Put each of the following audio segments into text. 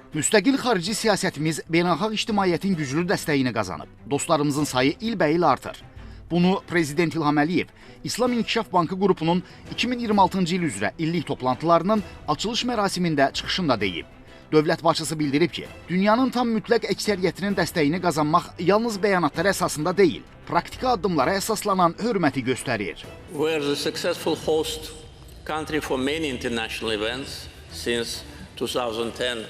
Müstəqil xarici siyasətimiz beynəlxalq ictimaiyyətin güclü dəstəyini qazanıb. Dostlarımızın sayı ilbəil artır. Bunu Prezident İlham Əliyev İslam İnkişaf Bankı qrupunun 2026-cı il üzrə illik toplantılarının açılış mərasimində çıxışında deyib. Dövlət başçısı bildirib ki, dünyanın tam mütləq əksəriyyətinin dəstəyini qazanmaq yalnız bəyanatlar əsasında deyil, praktiki addımlara əsaslanan hörməti göstərir. We are the successful host country for many international events since 2010.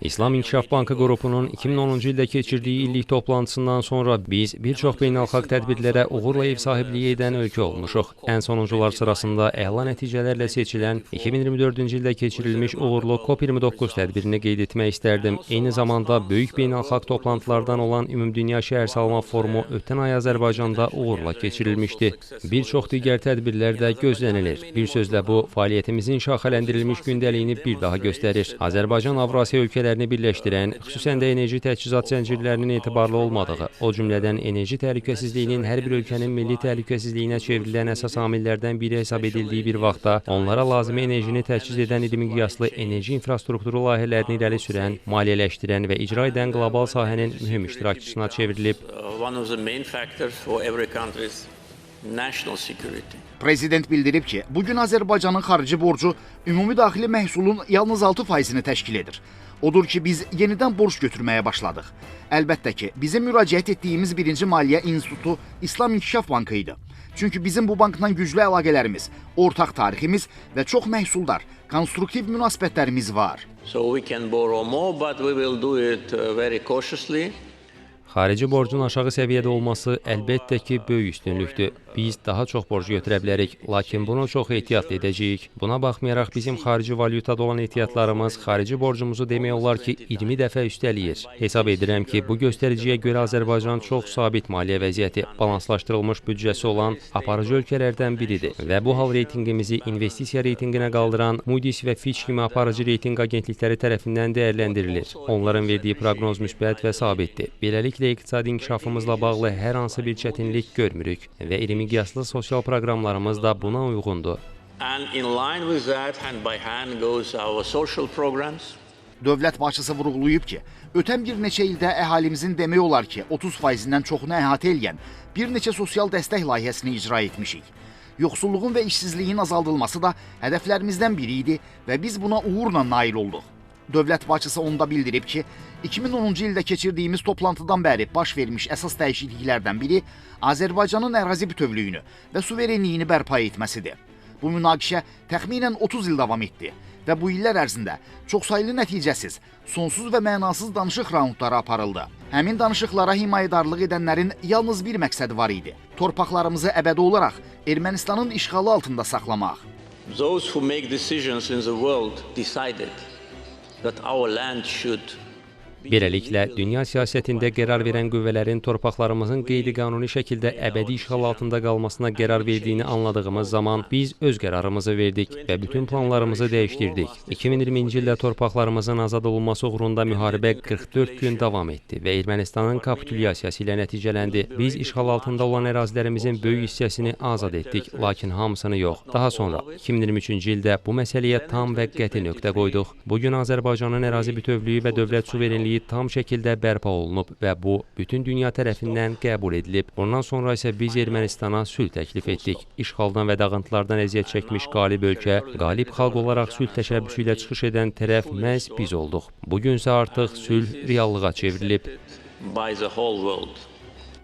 İslam İnkişaf Bankı qrupunun 2010-cu ildə keçirdiyi illik toplantısından sonra biz bir çox beynəlxalq tədbirlərə uğurla ev sahibliyi edən ölkə olmuşuq. Ən sonuncular sırasında əla nəticələrlə seçilən 2024-cü ildə keçirilmiş uğurlu COP29 tədbirini qeyd etmək istərdim. Eyni zamanda böyük beynəlxalq toplantılardan olan Ümumdünya Şəhərsalma Forumu ötən ay Azərbaycanda uğurla keçirilmişdi. Bir çox digər tədbirlər də gözlənilir. Bir sözlə bu, fəaliyyətimizin şaxələndirilmiş gündəliyini bir daha göstərir. Azərbaycan Avrasiya ölkələri birləşdirən, xüsusən də enerji təchizat zəncirlərinin etibarlı olmadığı, o cümlədən enerji təhlükəsizliyinin hər bir ölkənin milli təhlükəsizliyinə çevrilən əsas amillərdən biri hesab edildiyi bir vaxtda, onlara lazımi enerjini təchiz edən il miqyaslı enerji infrastrukturu layihələrini irəli sürən, maliyyələşdirən və icra edən qlobal sahənin mühüm iştirakçısına çevrilib. Prezident bildirib ki, bugün Azərbaycanın xarici borcu ümumi daxili məhsulun yalnız 6%-ni təşkil edir. Odur ki, biz yenidən borc götürməyə başladıq. Əlbəttə ki, bizim müraciət etdiyimiz birinci maliyyə institutu İslam İnkişaf Bankı idi. Çünki bizim bu bankla güclü əlaqələrimiz, ortaq tariximiz və çox məhsuldar, konstruktiv münasibətlərimiz var. So we can borrow more, but we will do it very cautiously. Xarici borcun aşağı səviyyədə olması əlbəttə ki, böyük üstünlükdür. Biz daha çox borc götürə bilərik, lakin bunu çox ehtiyatlı edəcəyik. Buna baxmayaraq bizim xarici valyutada olan ehtiyatlarımız xarici borcumuzu demək olar ki, 20 dəfə üstələyir. Hesab edirəm ki, bu göstəriciyə görə Azərbaycan çox sabit maliyyə vəziyyəti, balanslaşdırılmış büdcəsi olan aparıcı ölkələrdən biridir və bu hal reytinqimizi investisiya reytinqinə qaldıran Moody's və Fitch kimi aparıcı reytinq agentlikləri tərəfindən dəyərləndirilir. Onların verdiyi proqnoz müsbət və sabitdir. Beləliklə, iqtisadi inkişafımızla bağlı hər hansı bir çətinlik görmürük və iri miqyaslı sosial proqramlarımız da buna uyğundur. Dövlət başçısı vurğulayıb ki, ötən bir neçə ildə əhalimizin demək olar ki, 30%-dən çoxunu əhatə edən bir neçə sosial dəstək layihəsini icra etmişik. Yoxsulluğun və işsizliyin azaldılması da hədəflərimizdən biri idi və biz buna uğurla nail olduq. Dövlət başçısı onda bildirib ki, 2010-cu ildə keçirdiyimiz toplantıdan bəri baş vermiş əsas dəyişikliklərdən biri Azərbaycanın ərazi bütövlüyünü və suverenliyini bərpa etməsidir. Bu münaqişə təxminən 30 il davam etdi və bu illər ərzində çoxsaylı nəticəsiz, sonsuz və mənasız danışıq raundları aparıldı. Həmin danışıqlara himayədarlıq edənlərin yalnız bir məqsədi var idi: torpaqlarımızı əbədi olaraq Ermənistanın işğalı altında saxlamaq. Those who make decisions in the world decided that our land should. Beləliklə, dünya siyasətində qərar verən qüvvələrin torpaqlarımızın qeyri-qanuni şəkildə əbədi işğal altında qalmasına qərar verdiyini anladığımız zaman biz öz qərarımızı verdik və bütün planlarımızı dəyişdirdik. 2020-ci ildə torpaqlarımızın azad olunması uğrunda müharibə 44 gün davam etdi və Ermənistanın kapitulyasiyası ilə nəticələndi. Biz işğal altında olan ərazilərimizin böyük hissəsini azad etdik, lakin hamısını yox. Daha sonra 2023-cü ildə bu məsələyə tam və qəti nöqtə qoyduq. Bugün Azərbaycanın ərazi bütövlüyü və dövlət suverenliyi tam şəkildə bərpa olunub və bu, bütün dünya tərəfindən qəbul edilib. Bundan sonra isə biz Ermənistana sülh təklif etdik. İşğaldan və dağıntılardan əziyyət çəkmiş qalib ölkə, qalib xalq olaraq sülh təşəbbüsü ilə çıxış edən tərəf məhz biz olduq. Bugünsə artıq sülh reallığa çevrilib.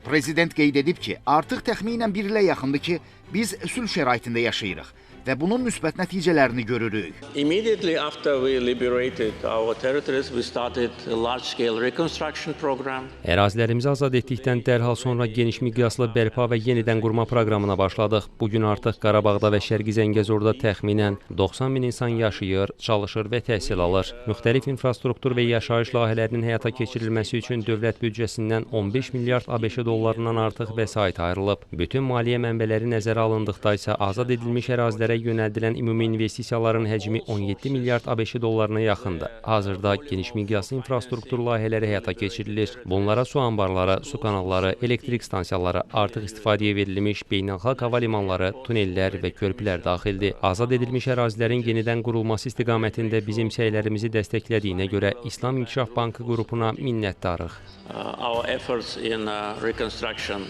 Prezident qeyd edib ki, artıq təxminən bir ilə yaxındır ki, biz sülh şəraitində yaşayırıq və bunun müsbət nəticələrini görürük. Immediately after we liberated our territories, we started a large-scale reconstruction program. Ərazilərimizi azad etdikdən dərhal sonra geniş miqyaslı bərpa və yenidən qurma proqramına başladıq. Bugün artıq Qarabağda və Şərqi Zəngəzurda təxminən 90 min insan yaşayır, çalışır və təhsil alır. Müxtəlif infrastruktur və yaşayış layihələrinin həyata keçirilməsi üçün dövlət büdcəsindən 15 milyard ABŞ dollarından artıq vəsait ayrılıb. Bütün maliyyə mənbələri nəzərə nəzərə alındıqda isə azad edilmiş ərazilərə yönəldilən ümumi investisiyaların həcmi 17 milyard ABŞ dollarına yaxındır. Hazırda geniş miqyaslı infrastruktur layihələri həyata keçirilir. Bunlara su anbarları, su kanalları, elektrik stansiyaları, artıq istifadəyə verilmiş beynəlxalq hava limanları, tunellər və körpülər daxildir. Azad edilmiş ərazilərin yenidən qurulması istiqamətində bizim səylərimizi dəstəklədiyinə görə İslam İnkişaf Bankı qrupuna minnətdarıq. Our efforts in reconstruction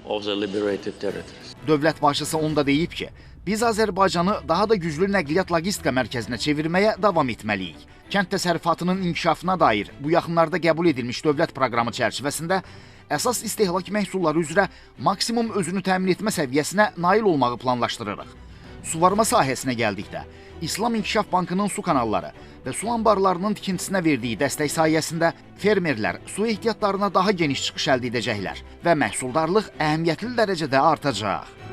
of the liberated territories. Dövlət başçısı onda deyib ki, biz Azərbaycanı daha da güclü nəqliyyat logistika mərkəzinə çevirməyə davam etməliyik. Kənd təsərrüfatının inkişafına dair bu yaxınlarda qəbul edilmiş dövlət proqramı çərçivəsində əsas istehlak məhsulları üzrə maksimum özünü təmin etmə səviyyəsinə nail olmağı planlaşdırırıq. Suvarma sahəsinə gəldikdə, İslam İnkişaf Bankının su kanalları və su anbarlarının tikintisinə verdiyi dəstək sayəsində fermerlər su ehtiyatlarına daha geniş çıxış əldə edəcəklər və məhsuldarlıq əhəmiyyətli dərəcədə artacaq.